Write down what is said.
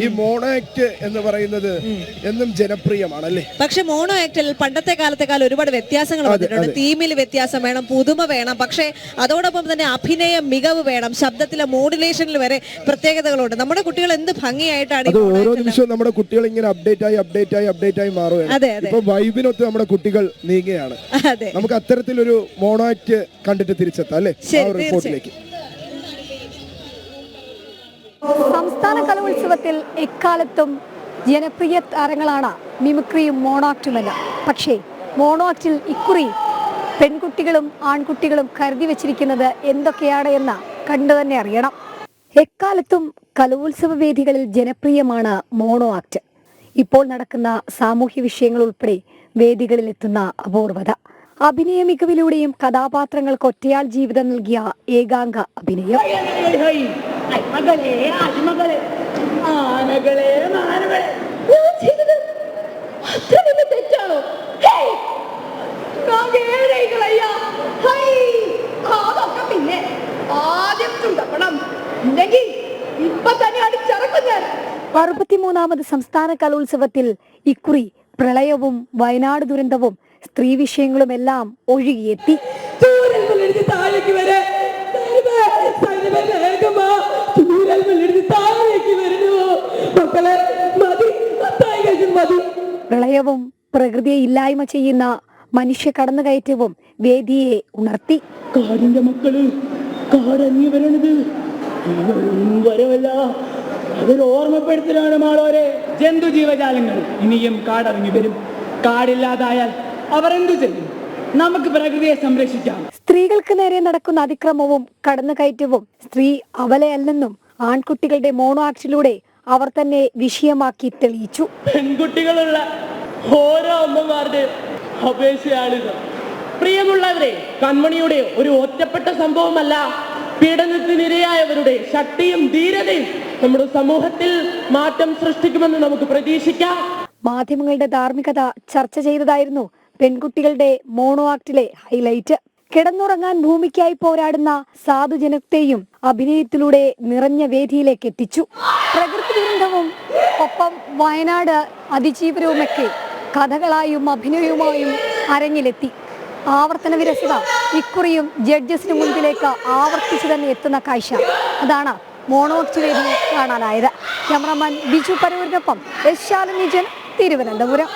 ഈ mono act എന്ന് പറയുന്നത് എന്നും ജനപ്രിയമാണല്ലേ? പക്ഷെ മോണോ ആക്ടിൽ പണ്ടത്തെ കാലത്തെക്കാൾ ഒരുപാട് വ്യത്യാസങ്ങൾ വന്നിട്ടുണ്ട്. തീമിൽ വ്യത്യാസം വേണം, പുതുമ വേണം, പക്ഷേ അതോടൊപ്പം തന്നെ അഭിനയ മികവ് വേണം, ശബ്ദത്തിലെ മോഡുലേഷനിൽ വരെ പ്രത്യേകതകളുണ്ട്. നമ്മുടെ കുട്ടികൾ എന്ത് ഭംഗിയായിട്ടാണ് ഓരോ നിമിഷവും നമ്മുടെ കുട്ടികൾ ഇങ്ങനെ അപ്ഡേറ്റ് ആയി മാറുകയാണ്. ഇപ്പൊ വൈബിനൊത്ത് നമ്മുടെ കുട്ടികൾ നീങ്ങുകയാണ്. നമുക്ക് അത്തരത്തിലൊരു മോണോ ആക്ട് കണ്ടിട്ട് തിരിച്ചെത്താം അല്ലേ റിപ്പോർട്ടിലേക്ക്. സംസ്ഥാന കലോത്സവത്തിൽ എക്കാലത്തും ജനപ്രിയ താരങ്ങളാണ് മിമിക്രിയും മോണോ ആക്ടുമെന്ന്. പക്ഷേ മോണോ ആക്ടിൽ ഇക്കുറി പെൺകുട്ടികളും ആൺകുട്ടികളും കരുതി വെച്ചിരിക്കുന്നത് എന്തൊക്കെയാണ് എന്ന് കണ്ടു തന്നെ അറിയണം. എക്കാലത്തും കലോത്സവ വേദികളിൽ ജനപ്രിയമാണ് മോണോ ആക്ട്. ഇപ്പോൾ നടക്കുന്ന സാമൂഹ്യ വിഷയങ്ങൾ ഉൾപ്പെടെ വേദികളിൽ എത്തുന്ന അപൂർവത. അഭിനയ മികവിലൂടെയും കഥാപാത്രങ്ങൾക്ക് ഒറ്റയാൾ ജീവിതം നൽകിയ ഏകാംഗ അഭിനയം. അറുപത്തിമൂന്നാമത് സംസ്ഥാന കലോത്സവത്തിൽ ഇക്കുറി പ്രളയവും വയനാട് ദുരന്തവും സ്ത്രീ വിഷയങ്ങളും എല്ലാം ഒഴുകിയെത്തി. പ്രളയവും പ്രകൃതിയെ ഇല്ലായ്മ ചെയ്യുന്ന മനുഷ്യ കടന്നുകയറ്റവും വേദിയെ ഉണർത്തി. കാടിന്റെ മക്കള് കാടങ്ങി വരണത് വരവല്ല, അതൊരു ഓർമ്മപ്പെടുത്തലാണ്. മാളോരെ ജന്തു ജീവജാലങ്ങൾ ഇനിയും കാടിറങ്ങി വരും. കാടില്ലാതായാൽ അവർ എന്തു ചെയ്യും? നമുക്ക് പ്രകൃതിയെ സംരക്ഷിക്കാം. സ്ത്രീകൾക്ക് നേരെ നടക്കുന്ന അതിക്രമവും കടന്നുകയറ്റവും സ്ത്രീ അവലയല്ലെന്നും ആൺകുട്ടികളുടെ മോണോ ആക്ടിലൂടെ അവർ തന്നെ വിഷയമാക്കി തെളിയിച്ചു. പെൺകുട്ടികളുള്ള ഓരോ അമ്മമാരുടെ അപേക്ഷയാണിത്. പ്രിയമുള്ളവരെ, കൺമണിയുടെ ഒരു ഒറ്റപ്പെട്ട സംഭവമല്ല. പീഡനത്തിനിരയായവരുടെ ശക്തിയും ധീരതയും നമ്മുടെ സമൂഹത്തിൽ മാറ്റം സൃഷ്ടിക്കുമെന്ന് നമുക്ക് പ്രതീക്ഷിക്കാം. മാധ്യമങ്ങളുടെ ധാർമ്മികത ചർച്ച ചെയ്തതായിരുന്നു പെൺകുട്ടികളുടെ മോണോ ആക്ടിലെ ഹൈലൈറ്റ്. കിടന്നുറങ്ങാൻ ഭൂമിക്കായി പോരാടുന്ന സാധുജനത്തെയും അഭിനയത്തിലൂടെ നിറഞ്ഞ വേദിയിലേക്ക് എത്തിച്ചു. പ്രകൃതി ദുരന്തവും ഒപ്പം വയനാട് അതിജീവനവുമൊക്കെ കഥകളായും അഭിനയവുമായും അരങ്ങിലെത്തി. ആവർത്തന വിരസത ഇക്കുറിയും ജഡ്ജസിന് മുൻപിലേക്ക് ആവർത്തിച്ചു തന്നെ എത്തുന്ന കാഴ്ച. അതാണ് മോണോ ആക്ട് വേദിയിൽ കാണാനായത്. ക്യാമറാമാൻ ബിജു പരൂരിനൊപ്പം എസ് ശാലിനി, തിരുവനന്തപുരം.